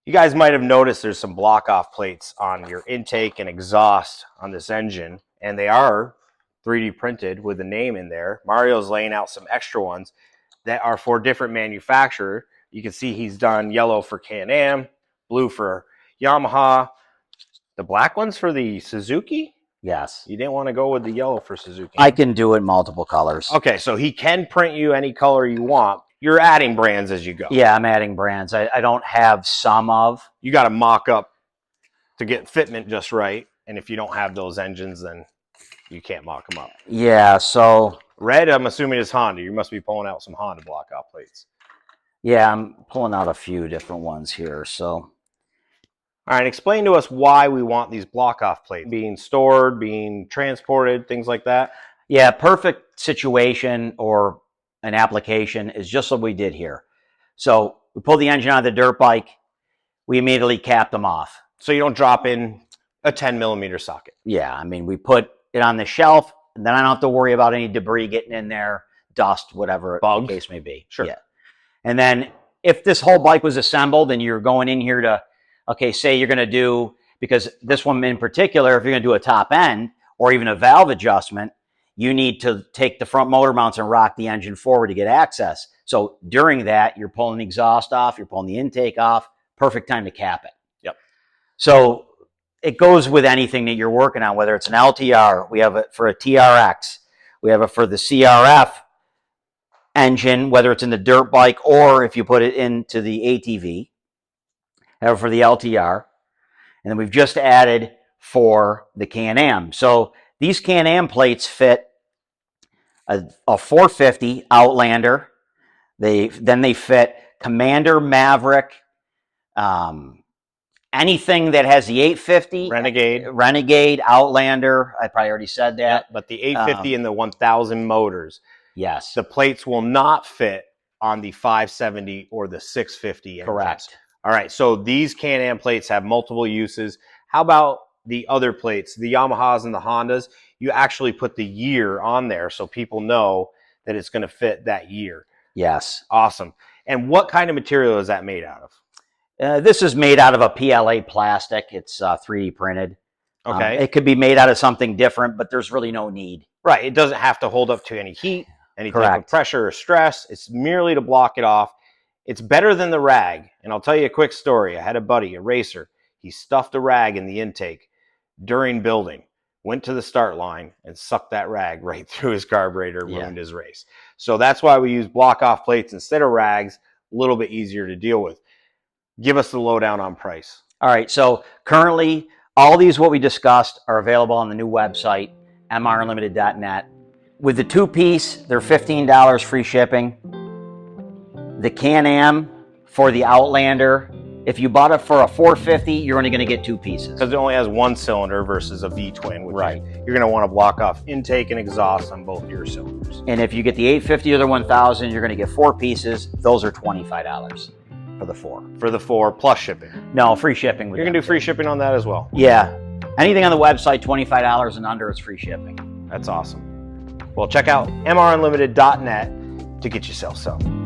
You guys might have noticed there's some block-off plates on your intake and exhaust on this engine, and they are 3D printed with a name in there. Mario's laying out some extra ones that are for different manufacturer. You can see he's done yellow for Can-Am, blue for Yamaha. The black one's for the Suzuki? Yes. You didn't want to go with the yellow for Suzuki. I can do it in multiple colors. Okay, so he can print you any color you want. You're adding brands as you go. Yeah, I'm adding brands. I don't have some of. You got to mock up to get fitment just right. And if you don't have those engines, then you can't mock them up. Yeah, so... Red, I'm assuming, is Honda. You must be pulling out some Honda block-off plates. Yeah, I'm pulling out a few different ones here, so... All right, explain to us why we want these block-off plates. Being stored, being transported, things like that. Yeah, perfect situation or an application is just what we did here. So we pulled the engine out of the dirt bike. We immediately capped them off. So you don't drop in a 10mm socket. Yeah, I mean, we put it on the shelf, and then I don't have to worry about any debris getting in there, dust, whatever the case may be. Sure. Yeah. And then if this whole bike was assembled and you're going in here to, okay, say you're going to do, because this one in particular, if you're going to do a top end or even a valve adjustment, you need to take the front motor mounts and rock the engine forward to get access. So during that, you're pulling the exhaust off, you're pulling the intake off, perfect time to cap it. Yep. So it goes with anything that you're working on, whether it's an LTR, we have it for a TRX, we have it for the CRF engine, whether it's in the dirt bike or if you put it into the ATV, have it for the LTR. And then we've just added for the Can-Am. So these Can-Am plates fit a 450 Outlander. Then they fit Commander, Maverick, anything that has the 850, Renegade, Outlander. I probably already said that. Yeah, but the 850 and the 1000 motors, yes, the plates will not fit on the 570 or the 650 engines. Correct. All right, so these Can-Am plates have multiple uses. How about the other plates, the Yamahas and the Hondas? You actually put the year on there so people know that it's going to fit that year. Yes. Awesome. And what kind of material is that made out of? This is made out of a PLA plastic. It's 3D printed. Okay. It could be made out of something different, but there's really no need. Right. It doesn't have to hold up to any heat, any type Correct. of pressure or stress. It's merely to block it off. It's better than the rag. And I'll tell you a quick story. I had a buddy, a racer. He stuffed a rag in the intake during building, went to the start line and sucked that rag right through his carburetor, ruined his race. So that's why we use block-off plates instead of rags, a little bit easier to deal with. Give us the lowdown on price. All right, so currently, all these what we discussed are available on the new website, mrunlimited.net. With the two-piece, they're $15 free shipping. The Can-Am for the Outlander, if you bought it for a 450, you're only going to get two pieces. Because it only has one cylinder versus a V-twin, which you're going to want to block off intake and exhaust on both your cylinders. And if you get the 850 or the 1000, you're going to get four pieces. Those are $25 for the four. For the four plus shipping? No, free shipping. You're going to do free shipping on that as well? Yeah. Anything on the website, $25 and under, it's free shipping. That's awesome. Well, check out mrunlimited.net to get yourself some.